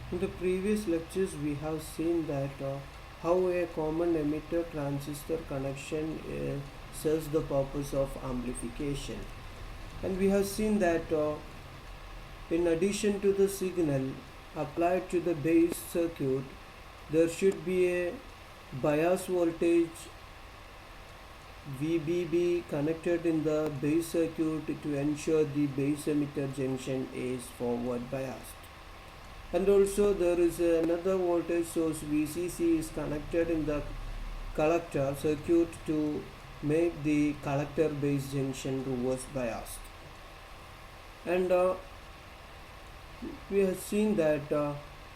In the previous lectures, we have seen that how a common emitter transistor connection serves the purpose of amplification. And we have seen that in addition to the signal applied to the base circuit, there should be a bias voltage VBB connected in the base circuit to ensure the base emitter junction is forward biased. And also there is another voltage source VCC is connected in the collector circuit to make the collector base junction reverse biased. And we have seen that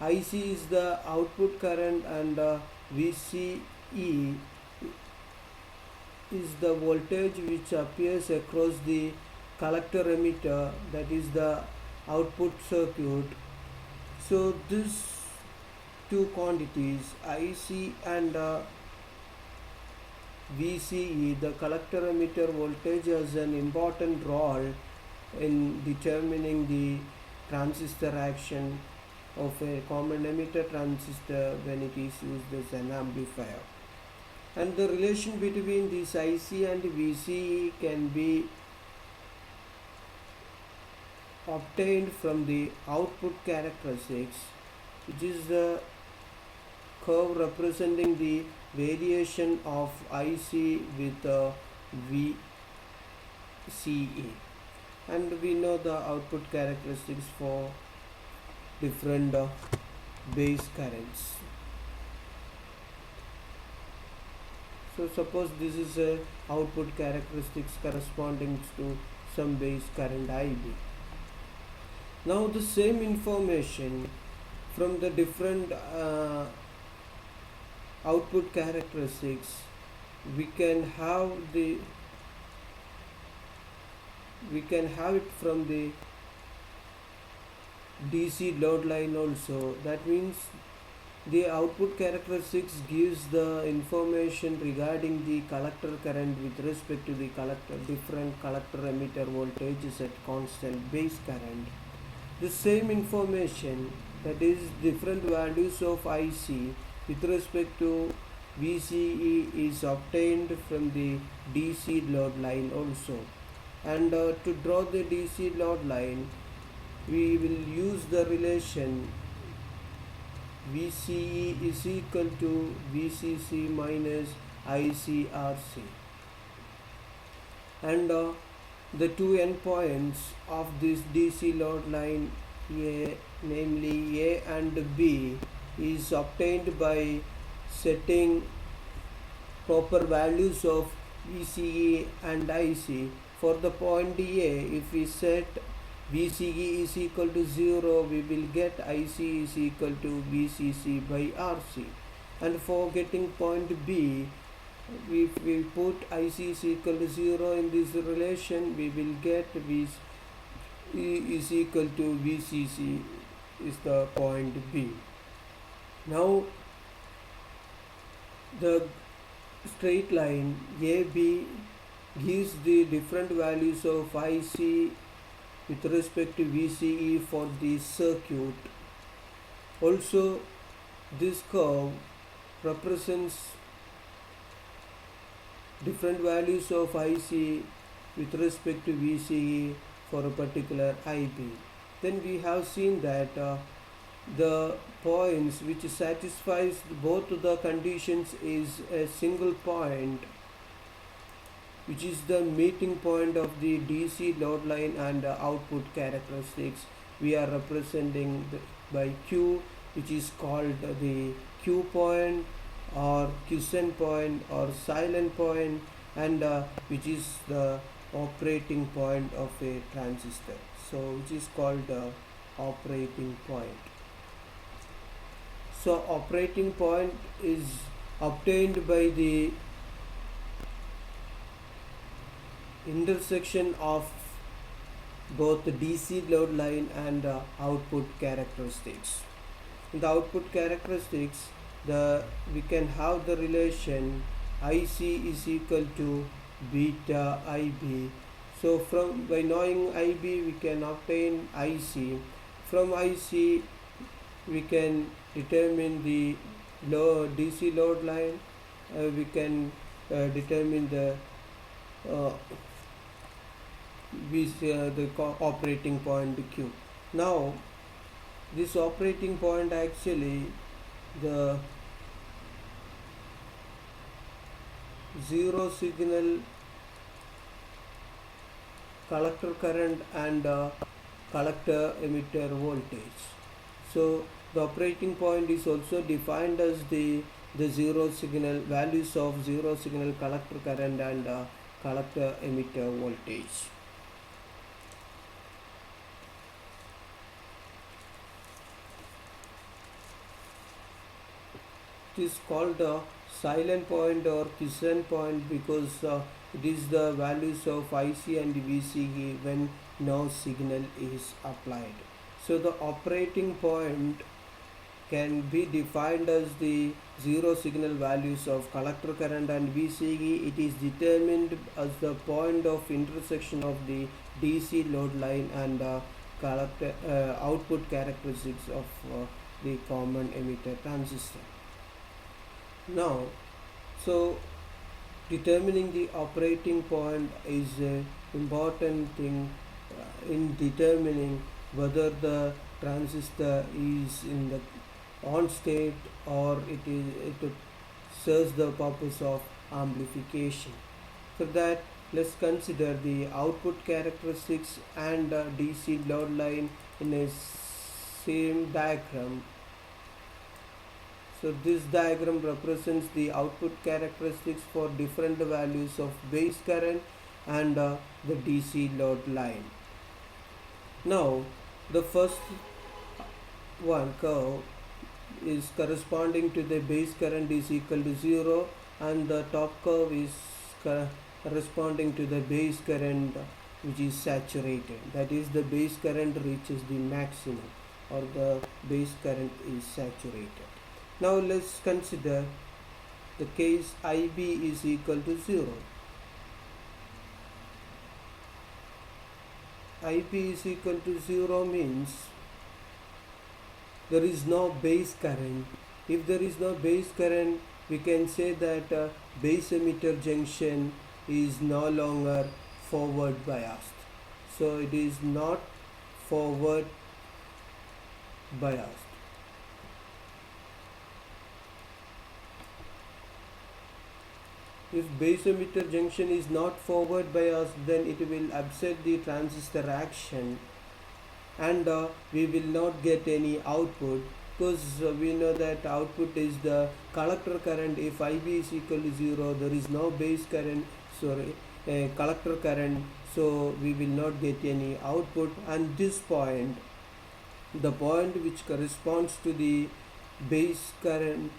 IC is the output current and VCE is the voltage which appears across the collector emitter, that is the output circuit. So these two quantities IC and VCE, the collector emitter voltage, has an important role in determining the transistor action of a common emitter transistor when it is used as an amplifier. And the relation between this IC and VCE can be obtained from the output characteristics, which is the curve representing the variation of IC with VCE. And we know the output characteristics for different base currents. So suppose this is a output characteristics corresponding to some base current IB. Now the same information from the different output characteristics, we can have it from the DC load line also. That means the output characteristics gives the information regarding the collector current with respect to the different collector emitter voltages at constant base current. The same information, that is different values of IC with respect to VCE, is obtained from the DC load line also. And to draw the DC load line, we will use the relation VCE is equal to VCC minus ICRC. And the two endpoints of this DC load line, namely A and B, is obtained by setting proper values of VCE and IC. For the point A, if we set VCE is equal to 0, we will get IC is equal to VCC by RC. And for getting point B, if we put IC is equal to 0 in this relation, we will get VCE is equal to VCC is the point B. Now the straight line AB gives the different values of IC with respect to VCE for the circuit. Also, this curve represents different values of IC with respect to VCE for a particular IB. Then we have seen that the points which satisfies both the conditions is a single point, which is the meeting point of the DC load line and output characteristics. We are representing by Q, which is called the Q point or quiescent point or silent point, and which is the operating point of a transistor, so which is called the operating point. So operating point is obtained by the intersection of both the DC load line and output characteristics. In the output characteristics, we can have the relation IC is equal to beta IB. So by knowing IB, we can obtain IC. From IC, we can determine the DC load line, we can determine the uh, operating point Q. Now this operating point, actually the zero signal collector current and collector emitter voltage. So the operating point is also defined as the zero signal values of zero signal collector current and collector emitter voltage. It is called a silent point or quiescent point because it is the values of IC and VCE when no signal is applied. So the operating point can be defined as the zero signal values of collector current and VCE. It is determined as the point of intersection of the DC load line and collector output characteristics of the common emitter transistor. Now, so determining the operating point is an important thing in determining whether the transistor is in the on state or it serves the purpose of amplification. For that, let's consider the output characteristics and DC load line in a same diagram. So this diagram represents the output characteristics for different values of base current and the DC load line. Now the first one curve is corresponding to the base current is equal to 0, and the top curve is corresponding to the base current which is saturated. That is, the base current reaches the maximum or the base current is saturated. Now let's consider the case IB is equal to 0. IB is equal to 0 means there is no base current. If there is no base current, we can say that base emitter junction is no longer forward biased. So it is not forward biased. If base emitter junction is not forward biased, then it will upset the transistor action and we will not get any output, because we know that output is the collector current. If IB is equal to 0, there is no base current, collector current, so we will not get any output. And this point, the point which corresponds to the base current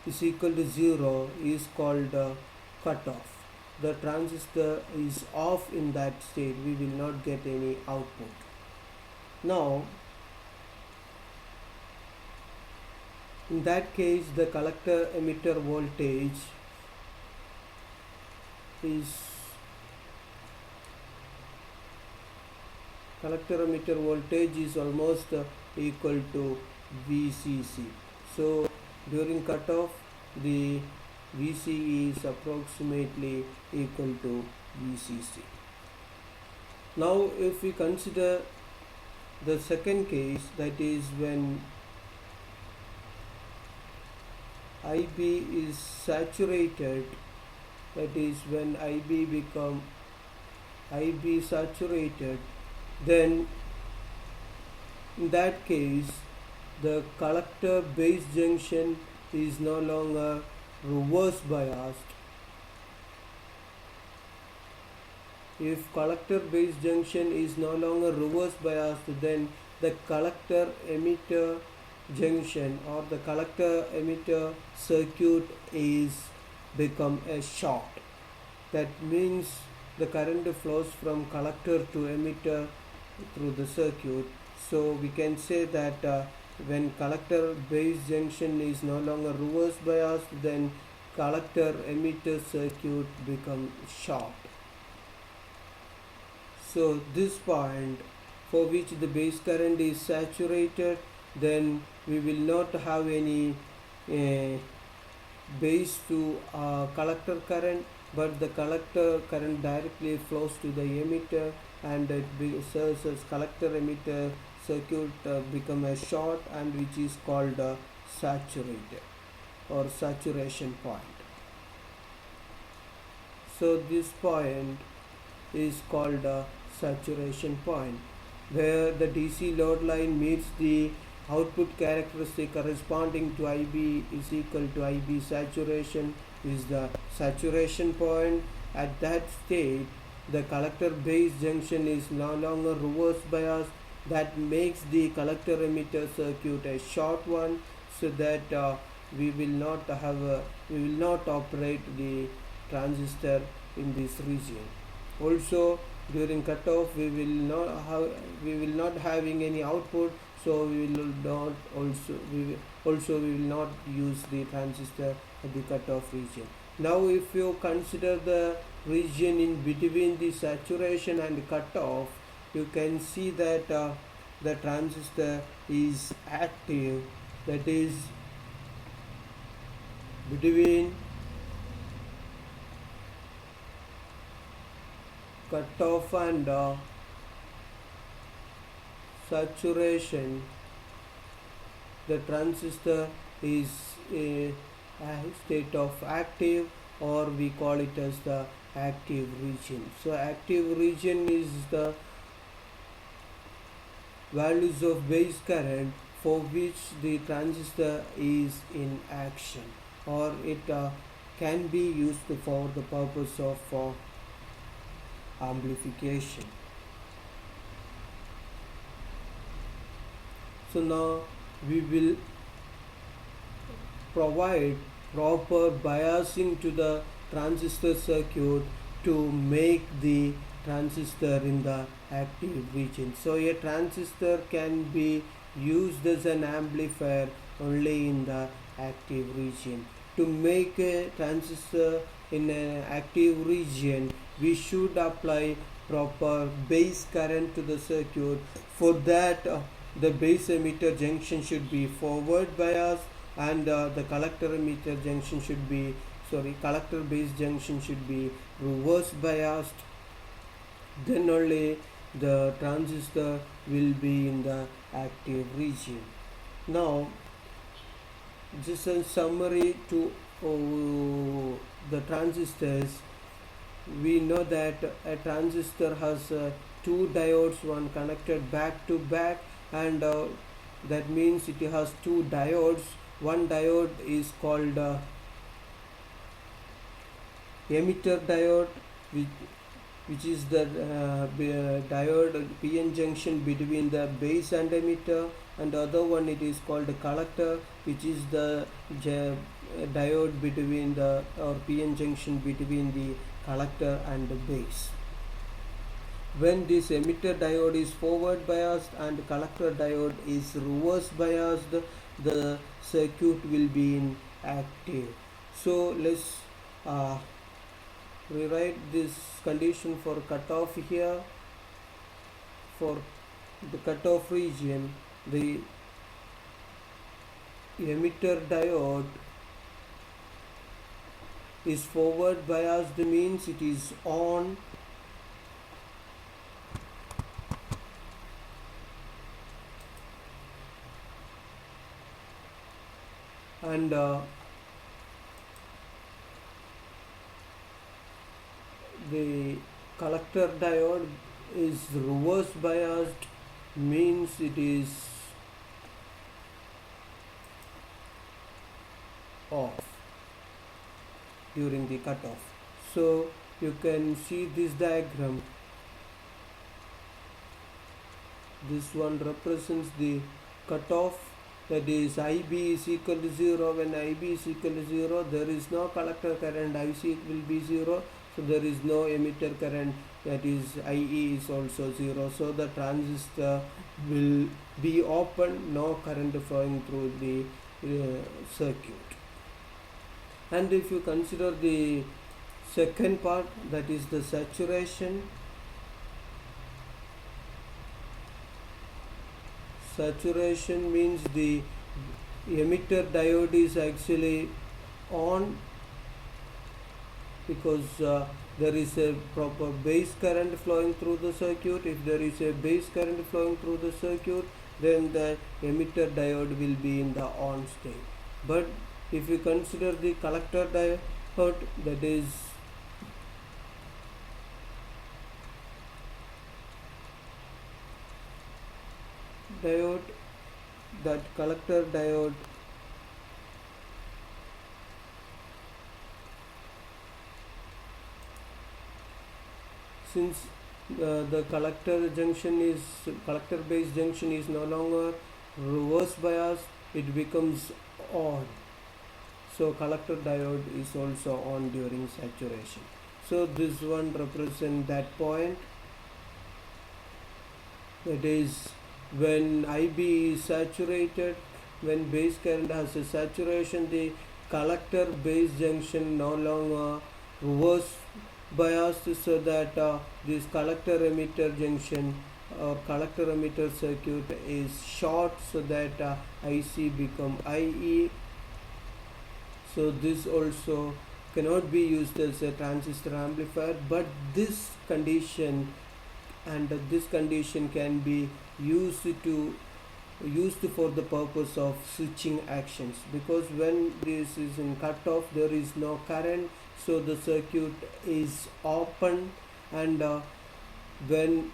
is equal to 0 is called cutoff. The transistor is off in that state, we will not get any output. Now in that case, the collector emitter voltage is almost equal to VCC. So during cutoff, the VCE is approximately equal to VCC. Now if we consider the second case, that is when IB is saturated, that is when IB saturated, then in that case the collector base junction is no longer reverse biased. If collector base junction is no longer reverse biased, then the collector emitter junction or the collector emitter circuit is become a short. That means the current flows from collector to emitter through the circuit. So we can say that when collector base junction is no longer reverse biased, then collector emitter circuit becomes short. So this point for which the base current is saturated, then we will not have any base to collector current, but the collector current directly flows to the emitter, and it serves as collector emitter circuit become a short, and which is called saturated or saturation point. So this point is called a saturation point, where the DC load line meets the output characteristic corresponding to IB is equal to IB saturation is the saturation point. At that state, the collector base junction is no longer reverse biased. That makes the collector emitter circuit a short one, so that we will not operate the transistor in this region. Also, during cutoff we will not having any output, so we will not use the transistor at the cutoff region. Now if you consider the region in between the saturation and cutoff, you can see that the transistor is active, that is between cutoff and saturation. The transistor is a state of active, or we call it as the active region. So active region is the values of base current for which the transistor is in action, or it can be used for the purpose of amplification. So now we will provide proper biasing to the transistor circuit to make the transistor in the active region. So a transistor can be used as an amplifier only in the active region. To make a transistor in an active region, we should apply proper base current to the circuit. For that, the base emitter junction should be forward biased, and the collector emitter junction should be collector base junction should be reverse biased. Then only the transistor will be in the active region. Now, just a summary to the transistors. We know that a transistor has two diodes, one connected back to back, and that means it has two diodes. One diode is called emitter diode, which is the diode PN junction between the base and emitter, and the other one it is called collector, which is the diode between the PN junction between the collector and the base. When this emitter diode is forward biased and collector diode is reverse biased, the circuit will be in active. So let's rewrite this condition for cutoff here. For the cutoff region, the emitter diode is forward biased, means it is on, and the collector diode is reverse biased, means it is off during the cutoff. So you can see this diagram. This one represents the cutoff, that is IB is equal to 0. When IB is equal to 0, there is no collector current, IC will be 0. So there is no emitter current, that is IE is also 0. So the transistor will be open, no current flowing through the circuit. And if you consider the second part, that is the saturation means the emitter diode is actually on, because there is a proper base current flowing through the circuit. If there is a base current flowing through the circuit, then the emitter diode will be in the on state. But if you consider the collector diode, that is that collector diode since the collector base junction is no longer reverse bias, it becomes on. So collector diode is also on during saturation. So this one represents that point, that is when IB is saturated, when base current has a saturation, the collector base junction no longer reverse biased, so that this collector emitter junction or collector emitter circuit is short, so that IC become IE. So this also cannot be used as a transistor amplifier, but this condition can be used for the purpose of switching actions, because when this is in cutoff there is no current, so the circuit is open, and when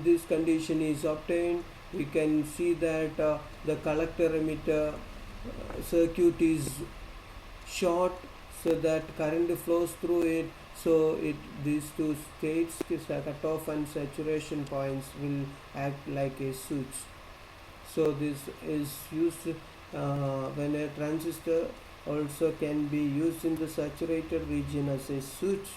this condition is obtained, we can see that the collector emitter circuit is short, so that current flows through it. So these two states, cutoff and saturation points, will act like a switch. So this is used when a transistor also can be used in the saturated region as a switch.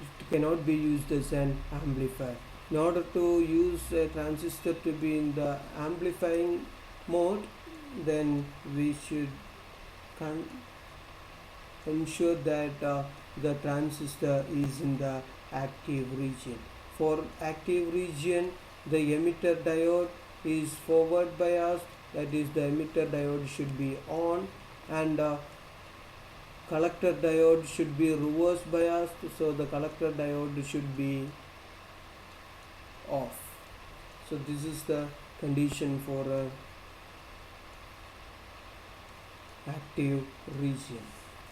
It cannot be used as an amplifier. In order to use a transistor to be in the amplifying mode, then we should ensure that the transistor is in the active region. For active region, the emitter diode is forward biased, that is the emitter diode should be on, and collector diode should be reverse biased, so the collector diode should be off. So this is the condition for active region.